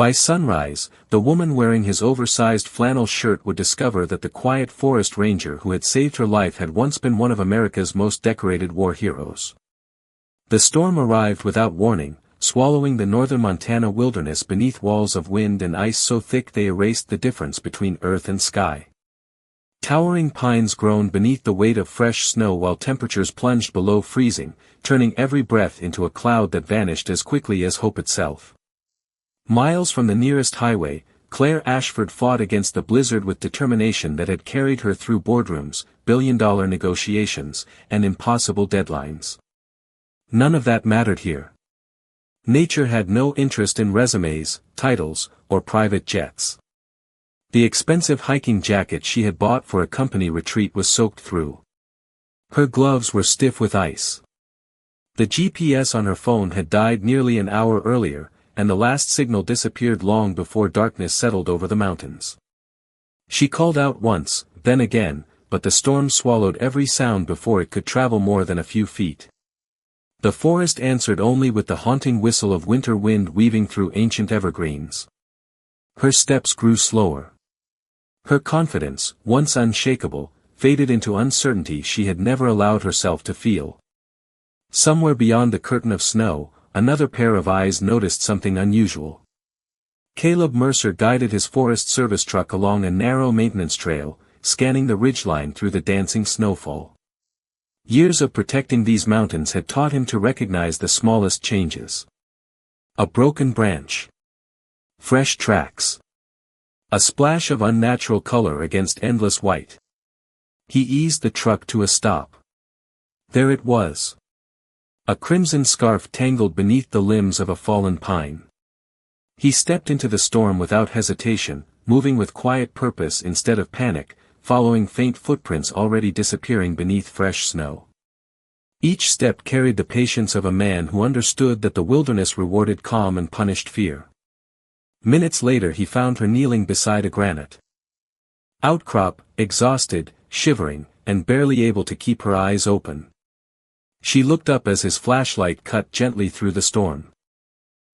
By sunrise, the woman wearing his oversized flannel shirt would discover that the quiet forest ranger who had saved her life had once been one of America's most decorated war heroes. The storm arrived without warning, swallowing the northern Montana wilderness beneath walls of wind and ice so thick they erased the difference between earth and sky. Towering pines groaned beneath the weight of fresh snow while temperatures plunged below freezing, turning every breath into a cloud that vanished as quickly as hope itself. Miles from the nearest highway, Claire Ashford fought against the blizzard with determination that had carried her through boardrooms, billion-dollar negotiations, and impossible deadlines. None of that mattered here. Nature had no interest in resumes, titles, or private jets. The expensive hiking jacket she had bought for a company retreat was soaked through. Her gloves were stiff with ice. The GPS on her phone had died nearly an hour earlier, and the last signal disappeared long before darkness settled over the mountains. She called out once, then again, but the storm swallowed every sound before it could travel more than a few feet. The forest answered only with the haunting whistle of winter wind weaving through ancient evergreens. Her steps grew slower. Her confidence, once unshakable, faded into uncertainty she had never allowed herself to feel. Somewhere beyond the curtain of snow, another pair of eyes noticed something unusual. Caleb Mercer guided his Forest Service truck along a narrow maintenance trail, scanning the ridgeline through the dancing snowfall. Years of protecting these mountains had taught him to recognize the smallest changes. A broken branch. Fresh tracks. A splash of unnatural color against endless white. He eased the truck to a stop. There it was. A crimson scarf tangled beneath the limbs of a fallen pine. He stepped into the storm without hesitation, moving with quiet purpose instead of panic, following faint footprints already disappearing beneath fresh snow. Each step carried the patience of a man who understood that the wilderness rewarded calm and punished fear. Minutes later he found her kneeling beside a granite outcrop, exhausted, shivering, and barely able to keep her eyes open. She looked up as his flashlight cut gently through the storm.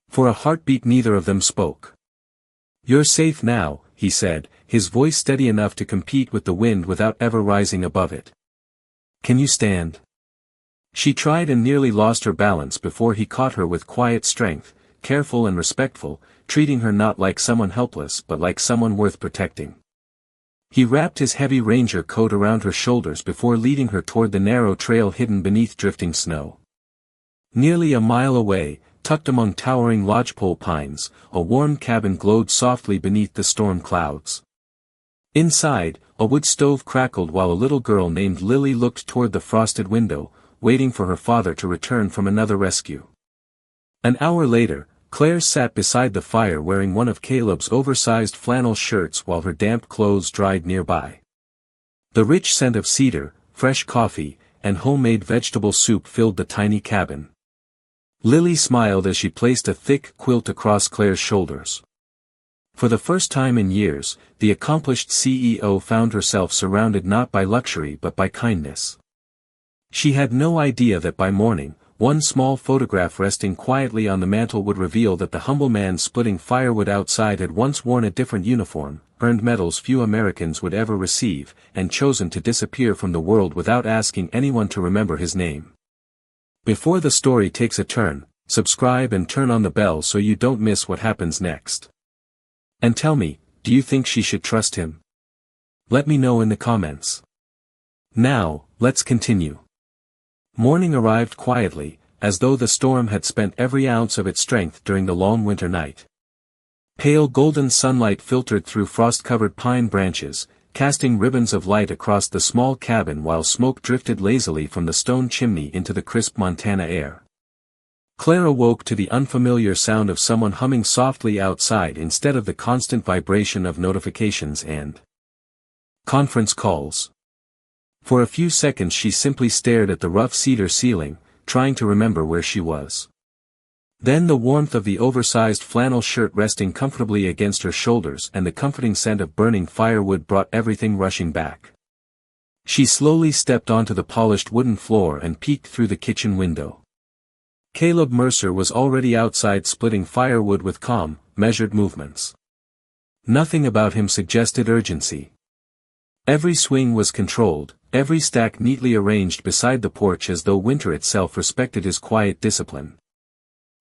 For a heartbeat neither of them spoke. "You're safe now," he said, his voice steady enough to compete with the wind without ever rising above it. "Can you stand?" She tried and nearly lost her balance before he caught her with quiet strength, careful and respectful, treating her not like someone helpless but like someone worth protecting. He wrapped his heavy ranger coat around her shoulders before leading her toward the narrow trail hidden beneath drifting snow. Nearly a mile away, tucked among towering lodgepole pines, a warm cabin glowed softly beneath the storm clouds. Inside, a wood stove crackled while a little girl named Lily looked toward the frosted window, waiting for her father to return from another rescue. An hour later, Claire sat beside the fire wearing one of Caleb's oversized flannel shirts while her damp clothes dried nearby. The rich scent of cedar, fresh coffee, and homemade vegetable soup filled the tiny cabin. Lily smiled as she placed a thick quilt across Claire's shoulders. For the first time in years, the accomplished CEO found herself surrounded not by luxury but by kindness. She had no idea that by morning, one small photograph resting quietly on the mantel would reveal that the humble man splitting firewood outside had once worn a different uniform, earned medals few Americans would ever receive, and chosen to disappear from the world without asking anyone to remember his name. Before the story takes a turn, subscribe and turn on the bell so you don't miss what happens next. And tell me, do you think she should trust him? Let me know in the comments. Now, let's continue. Morning arrived quietly, as though the storm had spent every ounce of its strength during the long winter night. Pale golden sunlight filtered through frost-covered pine branches, casting ribbons of light across the small cabin while smoke drifted lazily from the stone chimney into the crisp Montana air. Claire awoke to the unfamiliar sound of someone humming softly outside instead of the constant vibration of notifications and conference calls. For a few seconds she simply stared at the rough cedar ceiling, trying to remember where she was. Then the warmth of the oversized flannel shirt resting comfortably against her shoulders and the comforting scent of burning firewood brought everything rushing back. She slowly stepped onto the polished wooden floor and peeked through the kitchen window. Caleb Mercer was already outside splitting firewood with calm, measured movements. Nothing about him suggested urgency. Every swing was controlled, every stack neatly arranged beside the porch as though winter itself respected his quiet discipline.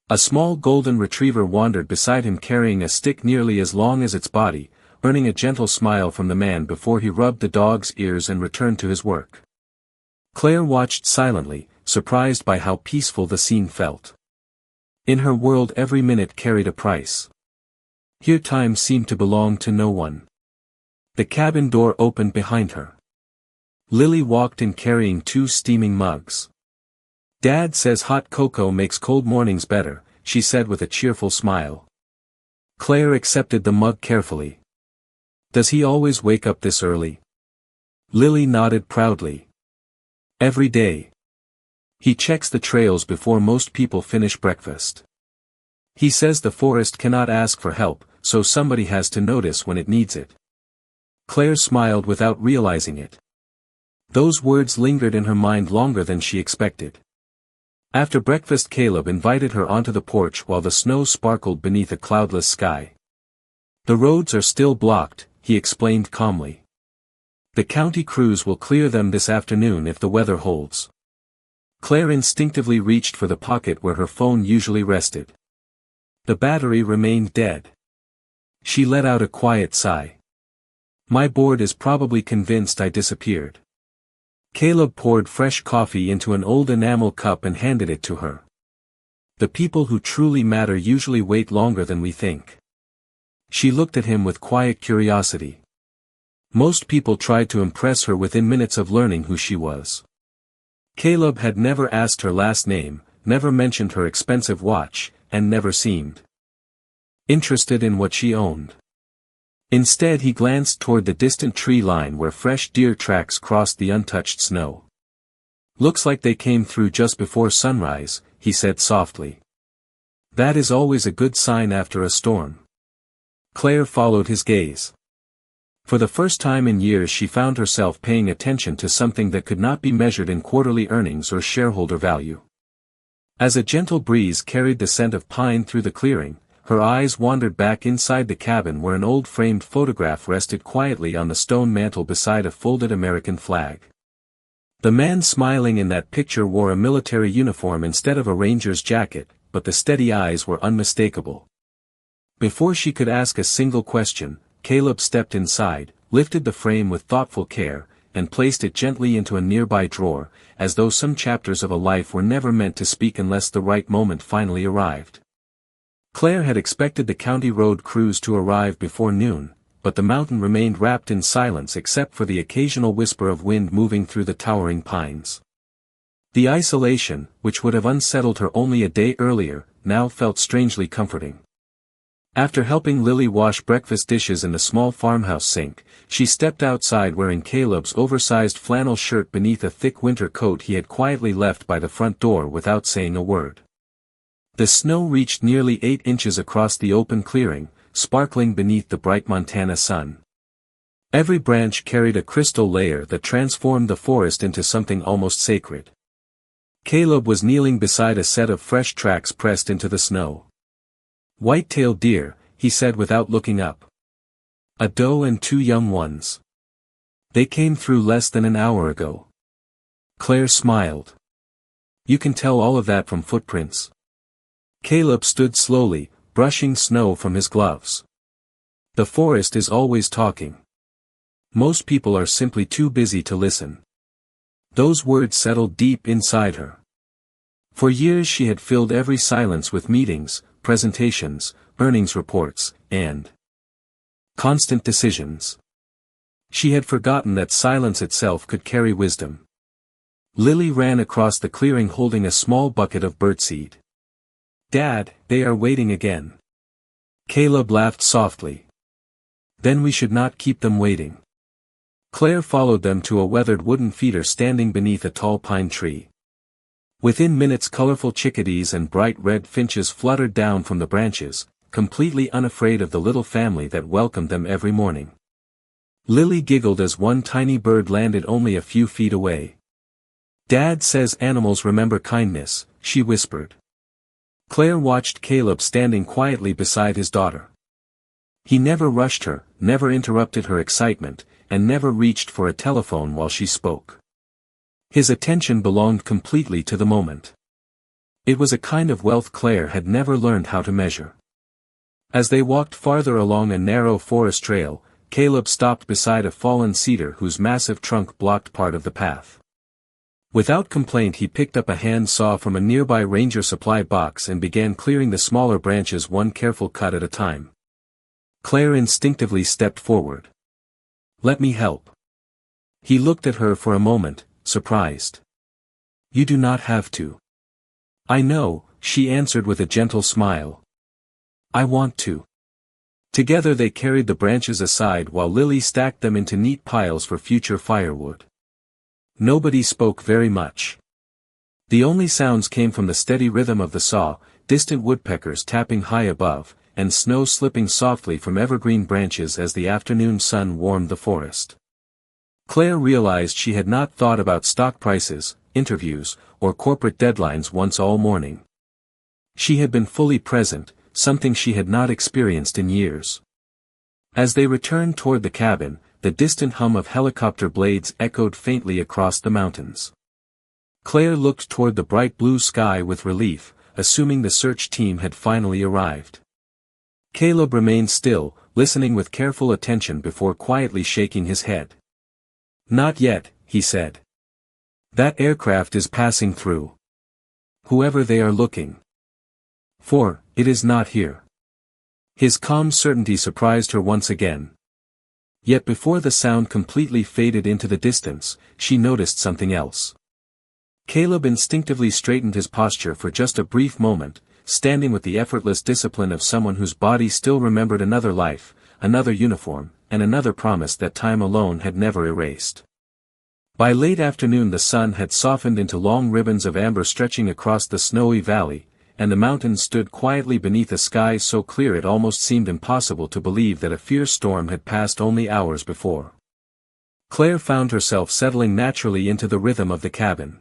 A small golden retriever wandered beside him carrying a stick nearly as long as its body, earning a gentle smile from the man before he rubbed the dog's ears and returned to his work. Claire watched silently, surprised by how peaceful the scene felt. In her world every minute carried a price. Here time seemed to belong to no one. The cabin door opened behind her. Lily walked in carrying 2 steaming mugs. "Dad says hot cocoa makes cold mornings better," she said with a cheerful smile. Claire accepted the mug carefully. "Does he always wake up this early?" Lily nodded proudly. "Every day. He checks the trails before most people finish breakfast. He says the forest cannot ask for help, so somebody has to notice when it needs it." Claire smiled without realizing it. Those words lingered in her mind longer than she expected. After breakfast Caleb invited her onto the porch while the snow sparkled beneath a cloudless sky. "The roads are still blocked," he explained calmly. "The county crews will clear them this afternoon if the weather holds." Claire instinctively reached for the pocket where her phone usually rested. The battery remained dead. She let out a quiet sigh. "My board is probably convinced I disappeared." Caleb poured fresh coffee into an old enamel cup and handed it to her. "The people who truly matter usually wait longer than we think." She looked at him with quiet curiosity. Most people tried to impress her within minutes of learning who she was. Caleb had never asked her last name, never mentioned her expensive watch, and never seemed interested in what she owned. Instead he glanced toward the distant tree line where fresh deer tracks crossed the untouched snow. "Looks like they came through just before sunrise," he said softly. "That is always a good sign after a storm." Claire followed his gaze. For the first time in years she found herself paying attention to something that could not be measured in quarterly earnings or shareholder value. As a gentle breeze carried the scent of pine through the clearing, her eyes wandered back inside the cabin where an old framed photograph rested quietly on the stone mantel beside a folded American flag. The man smiling in that picture wore a military uniform instead of a ranger's jacket, but the steady eyes were unmistakable. Before she could ask a single question, Caleb stepped inside, lifted the frame with thoughtful care, and placed it gently into a nearby drawer, as though some chapters of a life were never meant to speak unless the right moment finally arrived. Claire had expected the county road crews to arrive before noon, but the mountain remained wrapped in silence except for the occasional whisper of wind moving through the towering pines. The isolation, which would have unsettled her only a day earlier, now felt strangely comforting. After helping Lily wash breakfast dishes in the small farmhouse sink, she stepped outside wearing Caleb's oversized flannel shirt beneath a thick winter coat he had quietly left by the front door without saying a word. The snow reached nearly 8 inches across the open clearing, sparkling beneath the bright Montana sun. Every branch carried a crystal layer that transformed the forest into something almost sacred. Caleb was kneeling beside a set of fresh tracks pressed into the snow. "White-tailed deer," he said without looking up. "A doe and 2 young ones. They came through less than an hour ago." Claire smiled. "You can tell all of that from footprints." Caleb stood slowly, brushing snow from his gloves. "The forest is always talking. Most people are simply too busy to listen." Those words settled deep inside her. For years she had filled every silence with meetings, presentations, earnings reports, and constant decisions. She had forgotten that silence itself could carry wisdom. Lily ran across the clearing holding a small bucket of birdseed. "Dad, they are waiting again." Caleb laughed softly. "Then we should not keep them waiting." Claire followed them to a weathered wooden feeder standing beneath a tall pine tree. Within minutes colorful chickadees and bright red finches fluttered down from the branches, completely unafraid of the little family that welcomed them every morning. Lily giggled as one tiny bird landed only a few feet away. "Dad says animals remember kindness," she whispered. Claire watched Caleb standing quietly beside his daughter. He never rushed her, never interrupted her excitement, and never reached for a telephone while she spoke. His attention belonged completely to the moment. It was a kind of wealth Claire had never learned how to measure. As they walked farther along a narrow forest trail, Caleb stopped beside a fallen cedar whose massive trunk blocked part of the path. Without complaint he picked up a hand saw from a nearby ranger supply box and began clearing the smaller branches one careful cut at a time. Claire instinctively stepped forward. "Let me help." He looked at her for a moment, surprised. "You do not have to." "I know," she answered with a gentle smile. "I want to." Together they carried the branches aside while Lily stacked them into neat piles for future firewood. Nobody spoke very much. The only sounds came from the steady rhythm of the saw, distant woodpeckers tapping high above, and snow slipping softly from evergreen branches as the afternoon sun warmed the forest. Claire realized she had not thought about stock prices, interviews, or corporate deadlines once all morning. She had been fully present, something she had not experienced in years. As they returned toward the cabin, the distant hum of helicopter blades echoed faintly across the mountains. Claire looked toward the bright blue sky with relief, assuming the search team had finally arrived. Caleb remained still, listening with careful attention before quietly shaking his head. "Not yet," he said. "That aircraft is passing through. Whoever they are looking for, it is not here." His calm certainty surprised her once again. Yet before the sound completely faded into the distance, she noticed something else. Caleb instinctively straightened his posture for just a brief moment, standing with the effortless discipline of someone whose body still remembered another life, another uniform, and another promise that time alone had never erased. By late afternoon the sun had softened into long ribbons of amber stretching across the snowy valley, and the mountains stood quietly beneath a sky so clear it almost seemed impossible to believe that a fierce storm had passed only hours before. Claire found herself settling naturally into the rhythm of the cabin.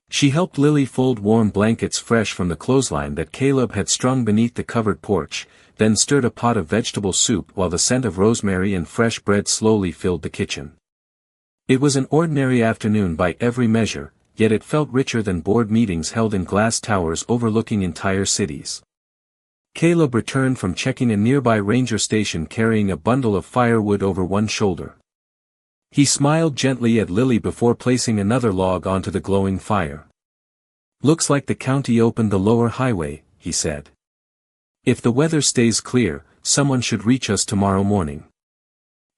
She helped Lily fold warm blankets fresh from the clothesline that Caleb had strung beneath the covered porch, then stirred a pot of vegetable soup while the scent of rosemary and fresh bread slowly filled the kitchen. It was an ordinary afternoon by every measure, yet it felt richer than board meetings held in glass towers overlooking entire cities. Caleb returned from checking a nearby ranger station carrying a bundle of firewood over one shoulder. He smiled gently at Lily before placing another log onto the glowing fire. "Looks like the county opened the lower highway," he said. "If the weather stays clear, someone should reach us tomorrow morning."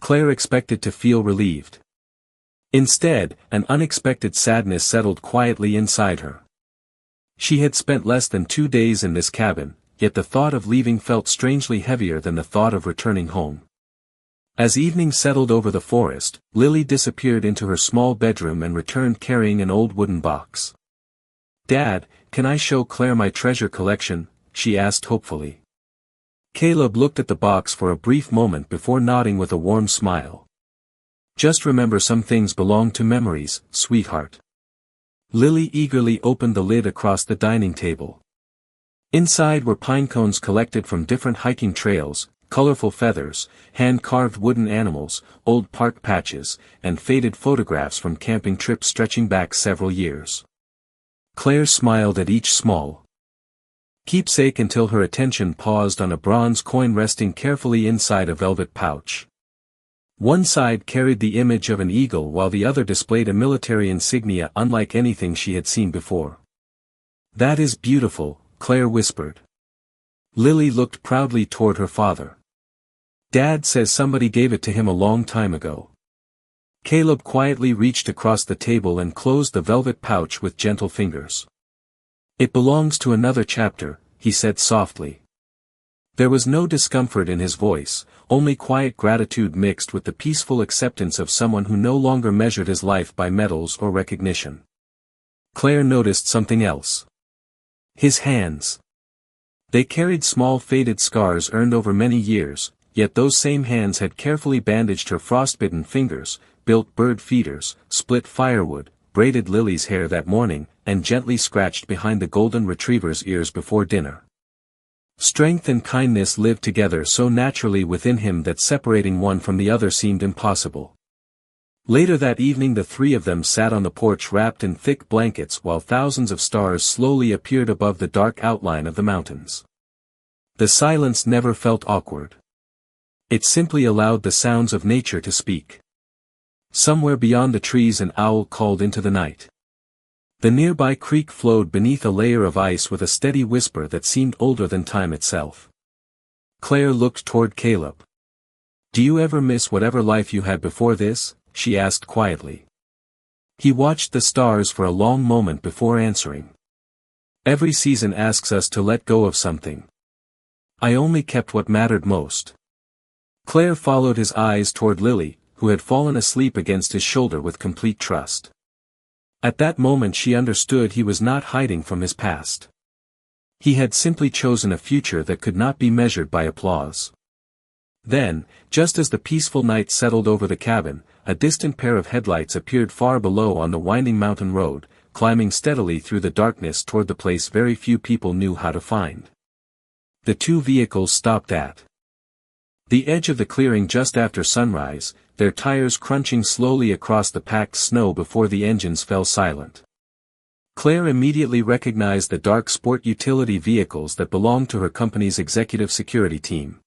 Claire expected to feel relieved. Instead, an unexpected sadness settled quietly inside her. She had spent less than 2 days in this cabin, yet the thought of leaving felt strangely heavier than the thought of returning home. As evening settled over the forest, Lily disappeared into her small bedroom and returned carrying an old wooden box. "Dad, can I show Claire my treasure collection?" she asked hopefully. Caleb looked at the box for a brief moment before nodding with a warm smile. "Just remember some things belong to memories, sweetheart." Lily eagerly opened the lid across the dining table. Inside were pine cones collected from different hiking trails, colorful feathers, hand-carved wooden animals, old park patches, and faded photographs from camping trips stretching back several years. Claire smiled at each small keepsake until her attention paused on a bronze coin resting carefully inside a velvet pouch. One side carried the image of an eagle while the other displayed a military insignia unlike anything she had seen before. "That is beautiful," Claire whispered. Lily looked proudly toward her father. "Dad says somebody gave it to him a long time ago." Caleb quietly reached across the table and closed the velvet pouch with gentle fingers. "It belongs to another chapter," he said softly. There was no discomfort in his voice, only quiet gratitude mixed with the peaceful acceptance of someone who no longer measured his life by medals or recognition. Claire noticed something else. His hands. They carried small faded scars earned over many years, yet those same hands had carefully bandaged her frostbitten fingers, built bird feeders, split firewood, braided Lily's hair that morning, and gently scratched behind the golden retriever's ears before dinner. Strength and kindness lived together so naturally within him that separating one from the other seemed impossible. Later that evening the three of them sat on the porch wrapped in thick blankets while thousands of stars slowly appeared above the dark outline of the mountains. The silence never felt awkward. It simply allowed the sounds of nature to speak. Somewhere beyond the trees an owl called into the night. The nearby creek flowed beneath a layer of ice with a steady whisper that seemed older than time itself. Claire looked toward Caleb. "Do you ever miss whatever life you had before this?" she asked quietly. He watched the stars for a long moment before answering. "Every season asks us to let go of something. I only kept what mattered most." Claire followed his eyes toward Lily, who had fallen asleep against his shoulder with complete trust. At that moment she understood he was not hiding from his past. He had simply chosen a future that could not be measured by applause. Then, just as the peaceful night settled over the cabin, a distant pair of headlights appeared far below on the winding mountain road, climbing steadily through the darkness toward the place very few people knew how to find. The two vehicles stopped at the edge of the clearing just after sunrise, their tires crunching slowly across the packed snow before the engines fell silent. Claire immediately recognized the dark sport utility vehicles that belonged to her company's executive security team.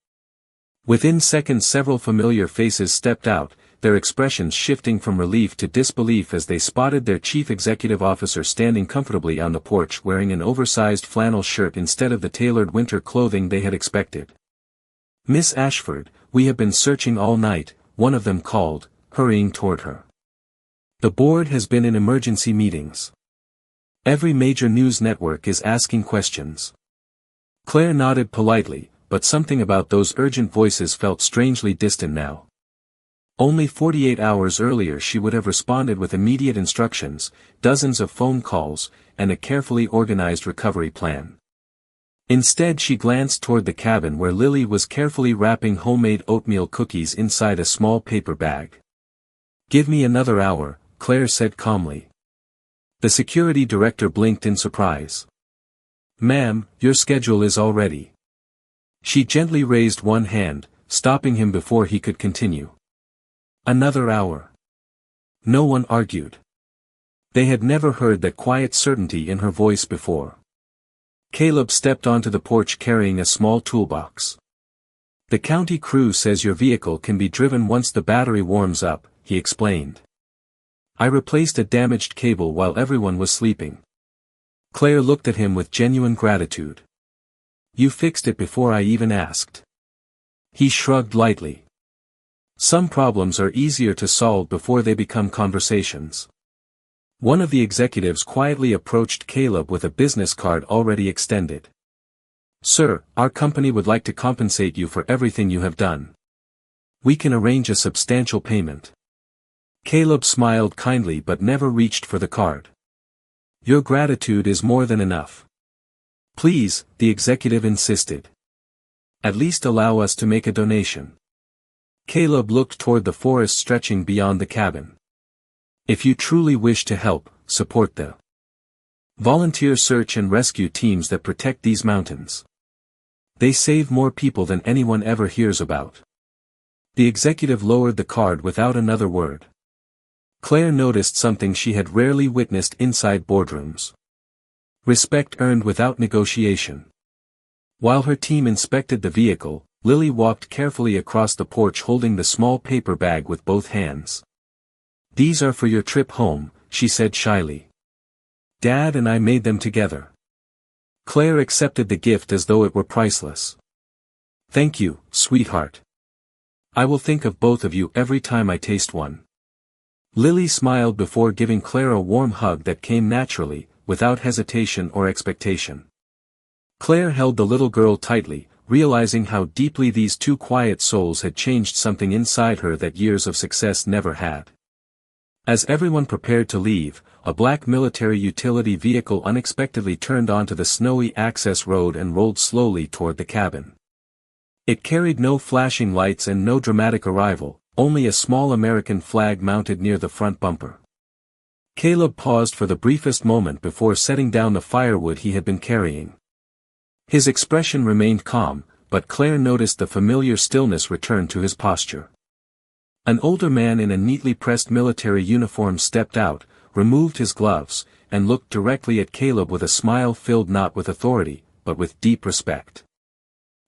Within seconds several familiar faces stepped out, their expressions shifting from relief to disbelief as they spotted their chief executive officer standing comfortably on the porch wearing an oversized flannel shirt instead of the tailored winter clothing they had expected. "Miss Ashford, we have been searching all night," one of them called, hurrying toward her. "The board has been in emergency meetings. Every major news network is asking questions." Claire nodded politely, but something about those urgent voices felt strangely distant now. Only 48 hours earlier she would have responded with immediate instructions, dozens of phone calls, and a carefully organized recovery plan. Instead she glanced toward the cabin where Lily was carefully wrapping homemade oatmeal cookies inside a small paper bag. "Give me another hour," Claire said calmly. The security director blinked in surprise. "Ma'am, your schedule is all ready." She gently raised one hand, stopping him before he could continue. "Another hour." No one argued. They had never heard that quiet certainty in her voice before. Caleb stepped onto the porch carrying a small toolbox. "The county crew says your vehicle can be driven once the battery warms up," he explained. "I replaced a damaged cable while everyone was sleeping." Claire looked at him with genuine gratitude. "You fixed it before I even asked." He shrugged lightly. Some problems are easier to solve before they become conversations. One of the executives quietly approached Caleb with a business card already extended. "Sir, our company would like to compensate you for everything you have done. We can arrange a substantial payment." Caleb smiled kindly but never reached for the card. "Your gratitude is more than enough." "Please," the executive insisted. "At least allow us to make a donation." Caleb looked toward the forest stretching beyond the cabin. "If you truly wish to help, support the volunteer search and rescue teams that protect these mountains. They save more people than anyone ever hears about." The executive lowered the card without another word. Claire noticed something she had rarely witnessed inside boardrooms. Respect earned without negotiation. While her team inspected the vehicle, Lily walked carefully across the porch holding the small paper bag with both hands. "These are for your trip home," she said shyly. "Dad and I made them together." Claire accepted the gift as though it were priceless. "Thank you, sweetheart. I will think of both of you every time I taste one." Lily smiled before giving Claire a warm hug that came naturally, without hesitation or expectation. Claire held the little girl tightly, realizing how deeply these two quiet souls had changed something inside her that years of success never had. As everyone prepared to leave, a black military utility vehicle unexpectedly turned onto the snowy access road and rolled slowly toward the cabin. It carried no flashing lights and no dramatic arrival, only a small American flag mounted near the front bumper. Caleb paused for the briefest moment before setting down the firewood he had been carrying. His expression remained calm, but Claire noticed the familiar stillness return to his posture. An older man in a neatly pressed military uniform stepped out, removed his gloves, and looked directly at Caleb with a smile filled not with authority, but with deep respect.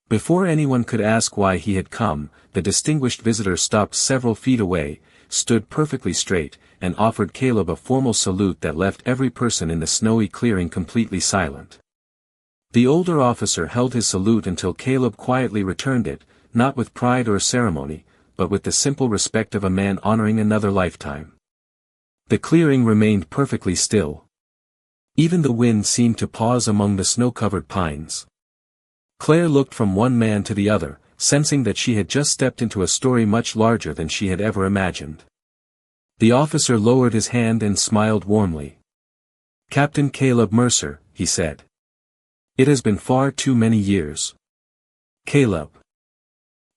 Before anyone could ask why he had come, the distinguished visitor stopped several feet away, stood perfectly straight, and offered Caleb a formal salute that left every person in the snowy clearing completely silent. The older officer held his salute until Caleb quietly returned it, not with pride or ceremony, but with the simple respect of a man honoring another lifetime. The clearing remained perfectly still. Even the wind seemed to pause among the snow-covered pines. Claire looked from one man to the other, sensing that she had just stepped into a story much larger than she had ever imagined. The officer lowered his hand and smiled warmly. "Captain Caleb Mercer," he said. "It has been far too many years." Caleb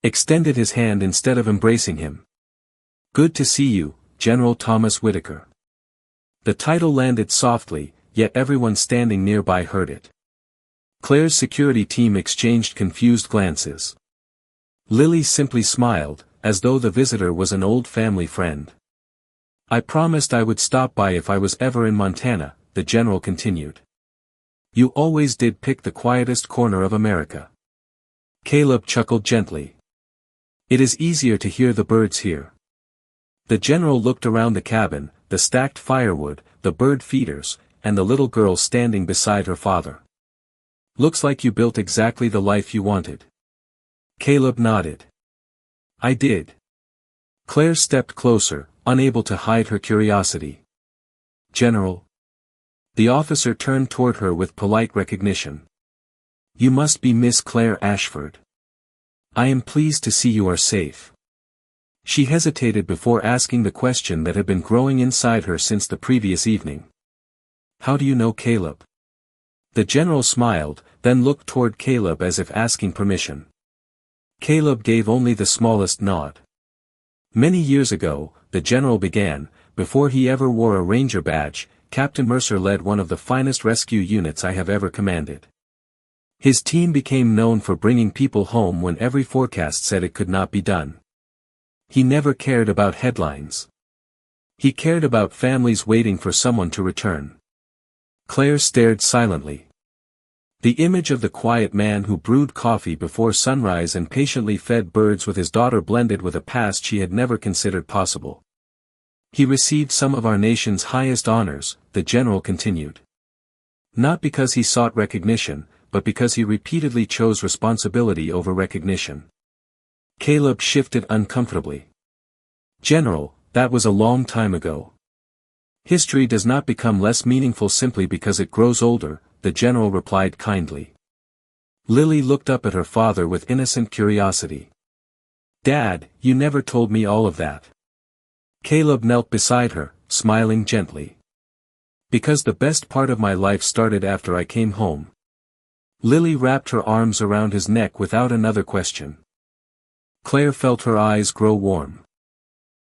extended his hand instead of embracing him. "Good to see you, General Thomas Whitaker." The title landed softly, yet everyone standing nearby heard it. Claire's security team exchanged confused glances. Lily simply smiled, as though the visitor was an old family friend. "I promised I would stop by if I was ever in Montana," the general continued. "You always did pick the quietest corner of America." Caleb chuckled gently. "It is easier to hear the birds here." The general looked around the cabin, the stacked firewood, the bird feeders, and the little girl standing beside her father. "Looks like you built exactly the life you wanted." Caleb nodded. "I did." Claire stepped closer, unable to hide her curiosity. "General." The officer turned toward her with polite recognition. "You must be Miss Claire Ashford. I am pleased to see you are safe." She hesitated before asking the question that had been growing inside her since the previous evening. "How do you know Caleb?" The general smiled, then looked toward Caleb as if asking permission. Caleb gave only the smallest nod. "Many years ago," the general began, "before he ever wore a ranger badge, Captain Mercer led one of the finest rescue units I have ever commanded. His team became known for bringing people home when every forecast said it could not be done. He never cared about headlines. He cared about families waiting for someone to return." Claire stared silently. The image of the quiet man who brewed coffee before sunrise and patiently fed birds with his daughter blended with a past she had never considered possible. "He received some of our nation's highest honors," the general continued. "Not because he sought recognition, but because he repeatedly chose responsibility over recognition." Caleb shifted uncomfortably. "General, that was a long time ago." "History does not become less meaningful simply because it grows older," the general replied kindly. Lily looked up at her father with innocent curiosity. "Dad, you never told me all of that." Caleb knelt beside her, smiling gently. "Because the best part of my life started after I came home." Lily wrapped her arms around his neck without another question. Claire felt her eyes grow warm.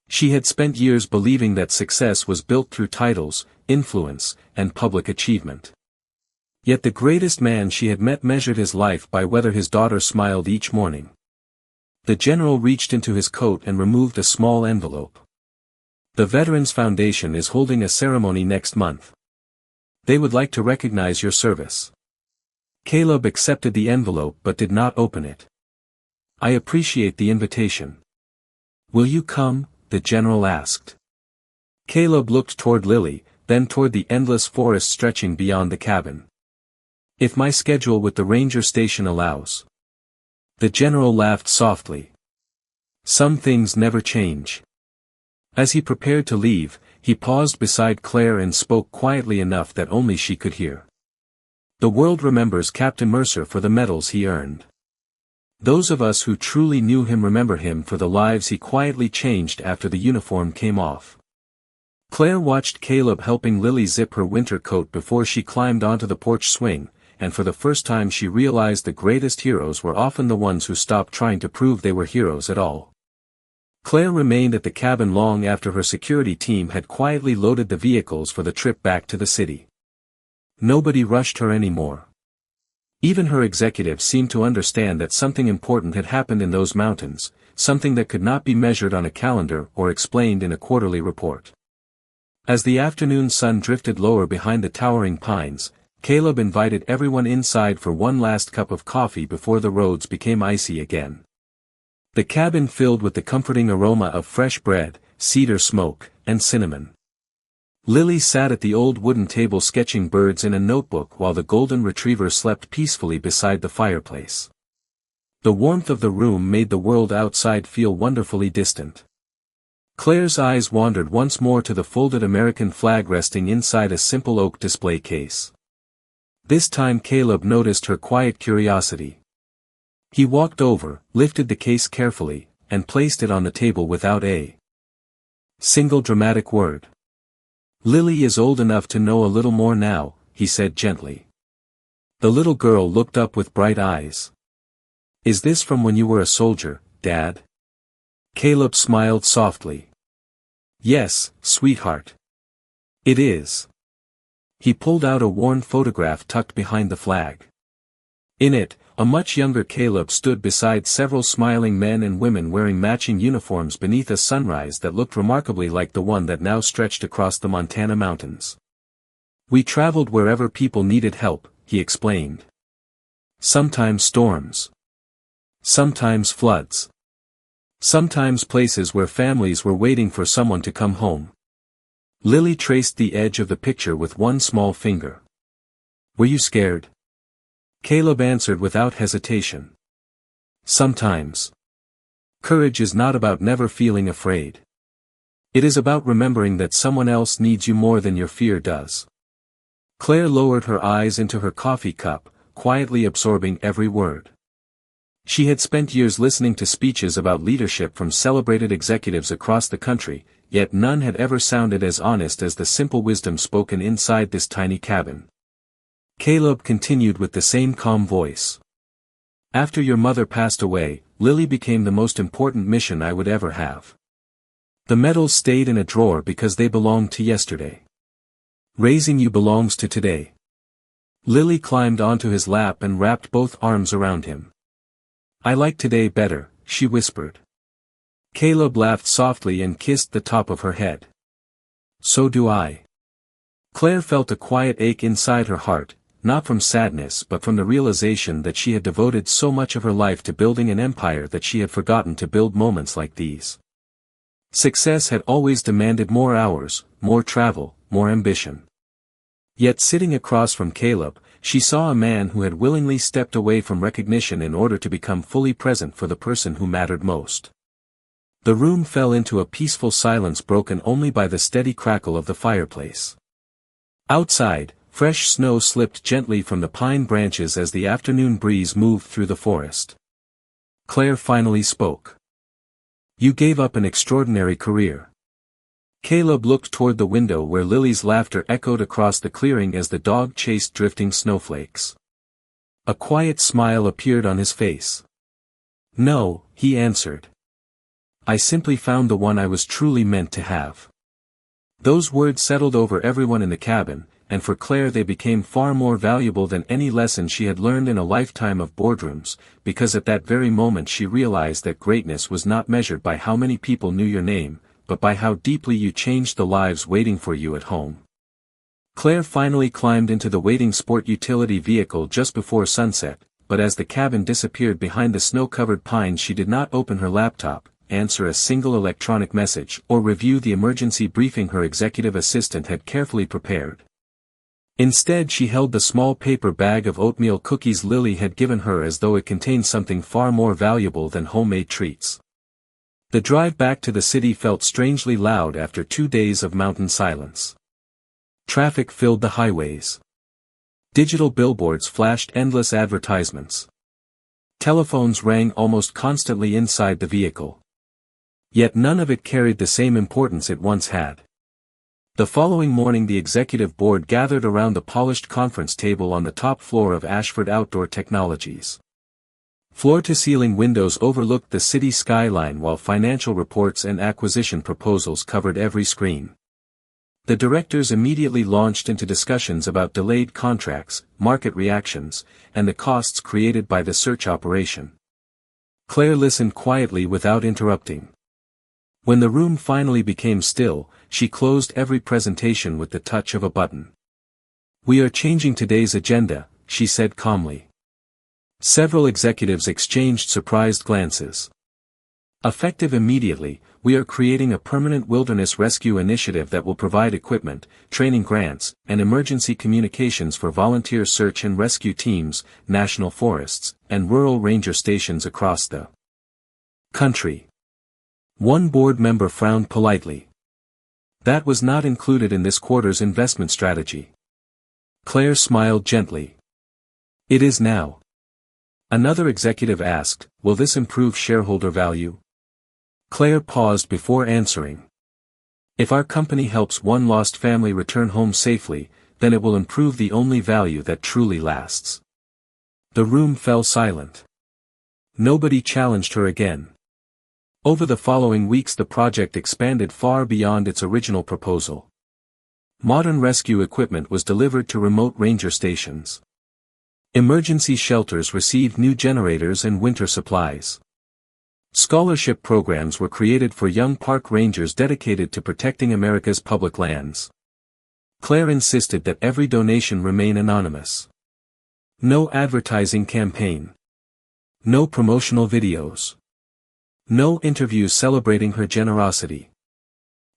She had spent years believing that success was built through titles, influence, and public achievement. Yet the greatest man she had met measured his life by whether his daughter smiled each morning. The general reached into his coat and removed a small envelope. "The Veterans Foundation is holding a ceremony next month. They would like to recognize your service." Caleb accepted the envelope but did not open it. "I appreciate the invitation. Will you come?" the general asked. Caleb looked toward Lily, then toward the endless forest stretching beyond the cabin. "If my schedule with the ranger station allows." The general laughed softly. "Some things never change." As he prepared to leave, he paused beside Claire and spoke quietly enough that only she could hear. "The world remembers Captain Mercer for the medals he earned. Those of us who truly knew him remember him for the lives he quietly changed after the uniform came off." Claire watched Caleb helping Lily zip her winter coat before she climbed onto the porch swing, and for the first time she realized the greatest heroes were often the ones who stopped trying to prove they were heroes at all. Claire remained at the cabin long after her security team had quietly loaded the vehicles for the trip back to the city. Nobody rushed her anymore. Even her executives seemed to understand that something important had happened in those mountains, something that could not be measured on a calendar or explained in a quarterly report. As the afternoon sun drifted lower behind the towering pines, Caleb invited everyone inside for one last cup of coffee before the roads became icy again. The cabin filled with the comforting aroma of fresh bread, cedar smoke, and cinnamon. Lily sat at the old wooden table sketching birds in a notebook while the golden retriever slept peacefully beside the fireplace. The warmth of the room made the world outside feel wonderfully distant. Claire's eyes wandered once more to the folded American flag resting inside a simple oak display case. This time Caleb noticed her quiet curiosity. He walked over, lifted the case carefully, and placed it on the table without a single dramatic word. "Lily is old enough to know a little more now," he said gently. The little girl looked up with bright eyes. "Is this from when you were a soldier, Dad?" Caleb smiled softly. "Yes, sweetheart. It is." He pulled out a worn photograph tucked behind the flag. In it, a much younger Caleb stood beside several smiling men and women wearing matching uniforms beneath a sunrise that looked remarkably like the one that now stretched across the Montana mountains. "We traveled wherever people needed help," he explained. "Sometimes storms. Sometimes floods. Sometimes places where families were waiting for someone to come home." Lily traced the edge of the picture with one small finger. "Were you scared?" Caleb answered without hesitation. "Sometimes. Courage is not about never feeling afraid. It is about remembering that someone else needs you more than your fear does." Claire lowered her eyes into her coffee cup, quietly absorbing every word. She had spent years listening to speeches about leadership from celebrated executives across the country, yet none had ever sounded as honest as the simple wisdom spoken inside this tiny cabin. Caleb continued with the same calm voice. "After your mother passed away, Lily became the most important mission I would ever have. The medals stayed in a drawer because they belonged to yesterday. Raising you belongs to today." Lily climbed onto his lap and wrapped both arms around him. "I like today better," she whispered. Caleb laughed softly and kissed the top of her head. "So do I." Claire felt a quiet ache inside her heart, not from sadness but from the realization that she had devoted so much of her life to building an empire that she had forgotten to build moments like these. Success had always demanded more hours, more travel, more ambition. Yet sitting across from Caleb, she saw a man who had willingly stepped away from recognition in order to become fully present for the person who mattered most. The room fell into a peaceful silence broken only by the steady crackle of the fireplace. Outside, fresh snow slipped gently from the pine branches as the afternoon breeze moved through the forest. Claire finally spoke. "You gave up an extraordinary career." Caleb looked toward the window where Lily's laughter echoed across the clearing as the dog chased drifting snowflakes. A quiet smile appeared on his face. "No," he answered. "I simply found the one I was truly meant to have." Those words settled over everyone in the cabin, and for Claire they became far more valuable than any lesson she had learned in a lifetime of boardrooms, because at that very moment she realized that greatness was not measured by how many people knew your name, but by how deeply you changed the lives waiting for you at home. Claire finally climbed into the waiting sport utility vehicle just before sunset, but as the cabin disappeared behind the snow-covered pines she did not open her laptop, answer a single electronic message, or review the emergency briefing her executive assistant had carefully prepared. Instead she held the small paper bag of oatmeal cookies Lily had given her as though it contained something far more valuable than homemade treats. The drive back to the city felt strangely loud after 2 days of mountain silence. Traffic filled the highways. Digital billboards flashed endless advertisements. Telephones rang almost constantly inside the vehicle. Yet none of it carried the same importance it once had. The following morning the executive board gathered around the polished conference table on the top floor of Ashford Outdoor Technologies. Floor-to-ceiling windows overlooked the city skyline while financial reports and acquisition proposals covered every screen. The directors immediately launched into discussions about delayed contracts, market reactions, and the costs created by the search operation. Claire listened quietly without interrupting. When the room finally became still, she closed every presentation with the touch of a button. "We are changing today's agenda," she said calmly. Several executives exchanged surprised glances. "Effective immediately, we are creating a permanent wilderness rescue initiative that will provide equipment, training grants, and emergency communications for volunteer search and rescue teams, national forests, and rural ranger stations across the country." One board member frowned politely. "That was not included in this quarter's investment strategy." Claire smiled gently. "It is now." Another executive asked, "Will this improve shareholder value?" Claire paused before answering. "If our company helps one lost family return home safely, then it will improve the only value that truly lasts." The room fell silent. Nobody challenged her again. Over the following weeks the project expanded far beyond its original proposal. Modern rescue equipment was delivered to remote ranger stations. Emergency shelters received new generators and winter supplies. Scholarship programs were created for young park rangers dedicated to protecting America's public lands. Claire insisted that every donation remain anonymous. No advertising campaign. No promotional videos. No interviews celebrating her generosity.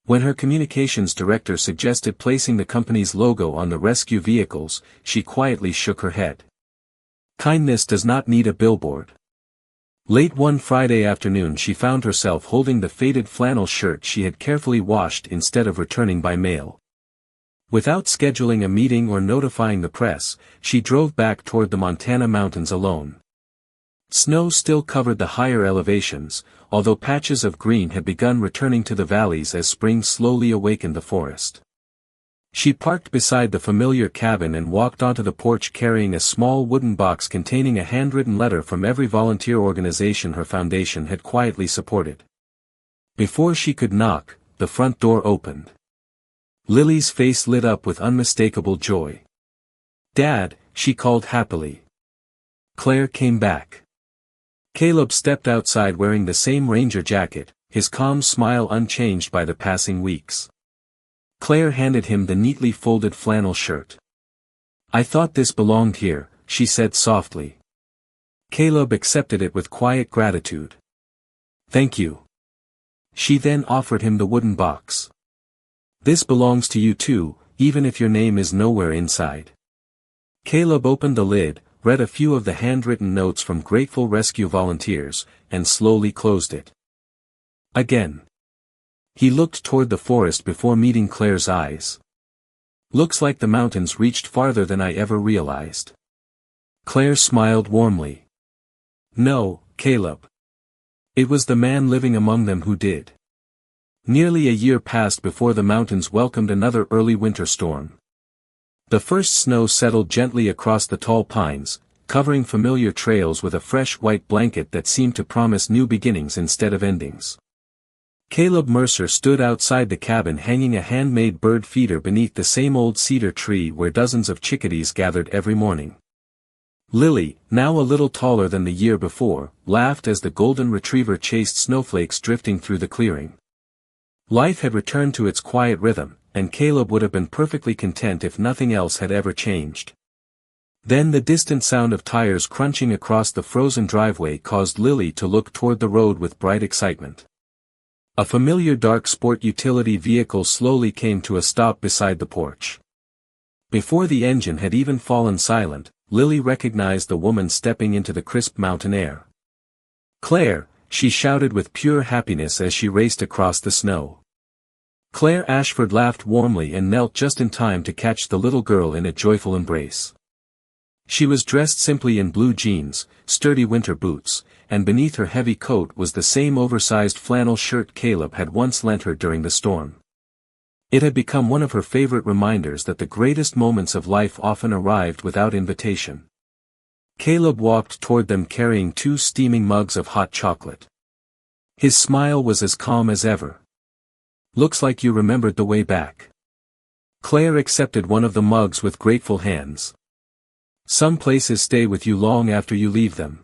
When her communications director suggested placing the company's logo on the rescue vehicles, she quietly shook her head. Kindness does not need a billboard. Late one Friday afternoon she found herself holding the faded flannel shirt she had carefully washed instead of returning by mail. Without scheduling a meeting or notifying the press, she drove back toward the Montana mountains alone. Snow still covered the higher elevations, although patches of green had begun returning to the valleys as spring slowly awakened the forest. She parked beside the familiar cabin and walked onto the porch carrying a small wooden box containing a handwritten letter from every volunteer organization her foundation had quietly supported. Before she could knock, the front door opened. Lily's face lit up with unmistakable joy. "Dad," she called happily. Claire came back. Caleb stepped outside wearing the same ranger jacket, his calm smile unchanged by the passing weeks. Claire handed him the neatly folded flannel shirt. "I thought this belonged here," she said softly. Caleb accepted it with quiet gratitude. "Thank you." She then offered him the wooden box. "This belongs to you too, even if your name is nowhere inside." Caleb opened the lid, read a few of the handwritten notes from grateful rescue volunteers, and slowly closed it. Again. He looked toward the forest before meeting Claire's eyes. "Looks like the mountains reached farther than I ever realized." Claire smiled warmly. "No, Caleb. It was the man living among them who did." Nearly a year passed before the mountains welcomed another early winter storm. The first snow settled gently across the tall pines, covering familiar trails with a fresh white blanket that seemed to promise new beginnings instead of endings. Caleb Mercer stood outside the cabin hanging a handmade bird feeder beneath the same old cedar tree where dozens of chickadees gathered every morning. Lily, now a little taller than the year before, laughed as the golden retriever chased snowflakes drifting through the clearing. Life had returned to its quiet rhythm, and Caleb would have been perfectly content if nothing else had ever changed. Then the distant sound of tires crunching across the frozen driveway caused Lily to look toward the road with bright excitement. A familiar dark sport utility vehicle slowly came to a stop beside the porch. Before the engine had even fallen silent, Lily recognized the woman stepping into the crisp mountain air. "Claire," she shouted with pure happiness as she raced across the snow. Claire Ashford laughed warmly and knelt just in time to catch the little girl in a joyful embrace. She was dressed simply in blue jeans, sturdy winter boots, and beneath her heavy coat was the same oversized flannel shirt Caleb had once lent her during the storm. It had become one of her favorite reminders that the greatest moments of life often arrived without invitation. Caleb walked toward them carrying 2 steaming mugs of hot chocolate. His smile was as calm as ever. "Looks like you remembered the way back." Claire accepted one of the mugs with grateful hands. "Some places stay with you long after you leave them."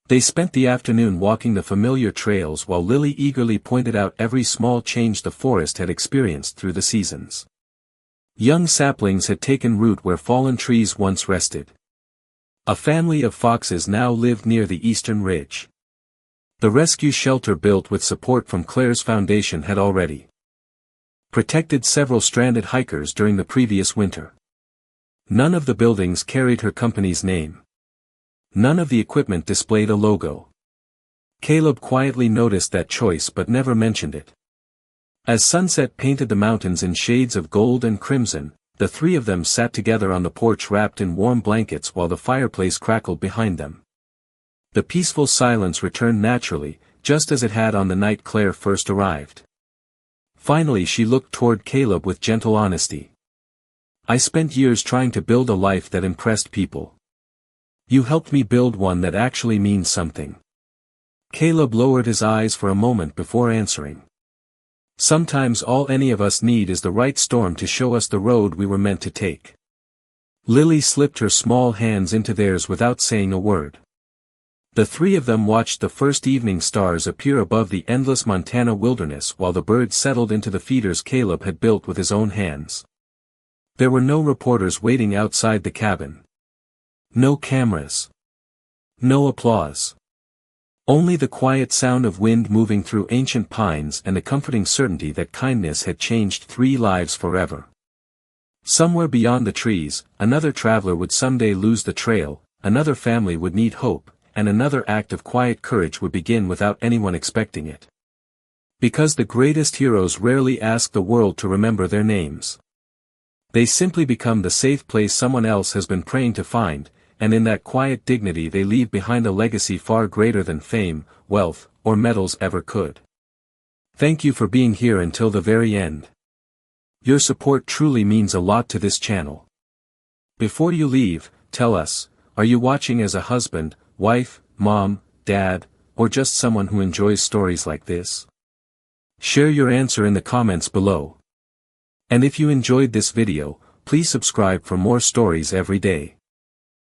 They spent the afternoon walking the familiar trails while Lily eagerly pointed out every small change the forest had experienced through the seasons. Young saplings had taken root where fallen trees once rested. A family of foxes now lived near the eastern ridge. The rescue shelter built with support from Claire's foundation had already protected several stranded hikers during the previous winter. None of the buildings carried her company's name. None of the equipment displayed a logo. Caleb quietly noticed that choice but never mentioned it. As sunset painted the mountains in shades of gold and crimson, the 3 of them sat together on the porch wrapped in warm blankets while the fireplace crackled behind them. The peaceful silence returned naturally, just as it had on the night Claire first arrived. Finally she looked toward Caleb with gentle honesty. "I spent years trying to build a life that impressed people. You helped me build one that actually means something." Caleb lowered his eyes for a moment before answering. "Sometimes all any of us need is the right storm to show us the road we were meant to take." Lily slipped her small hands into theirs without saying a word. The 3 of them watched the first evening stars appear above the endless Montana wilderness while the birds settled into the feeders Caleb had built with his own hands. There were no reporters waiting outside the cabin. No cameras. No applause. Only the quiet sound of wind moving through ancient pines and the comforting certainty that kindness had changed 3 lives forever. Somewhere beyond the trees, another traveler would someday lose the trail, another family would need hope, and another act of quiet courage would begin without anyone expecting it. Because the greatest heroes rarely ask the world to remember their names. They simply become the safe place someone else has been praying to find, and in that quiet dignity they leave behind a legacy far greater than fame, wealth, or medals ever could. Thank you for being here until the very end. Your support truly means a lot to this channel. Before you leave, tell us, are you watching as a husband, wife, mom, dad, or just someone who enjoys stories like this? Share your answer in the comments below. And if you enjoyed this video, please subscribe for more stories every day.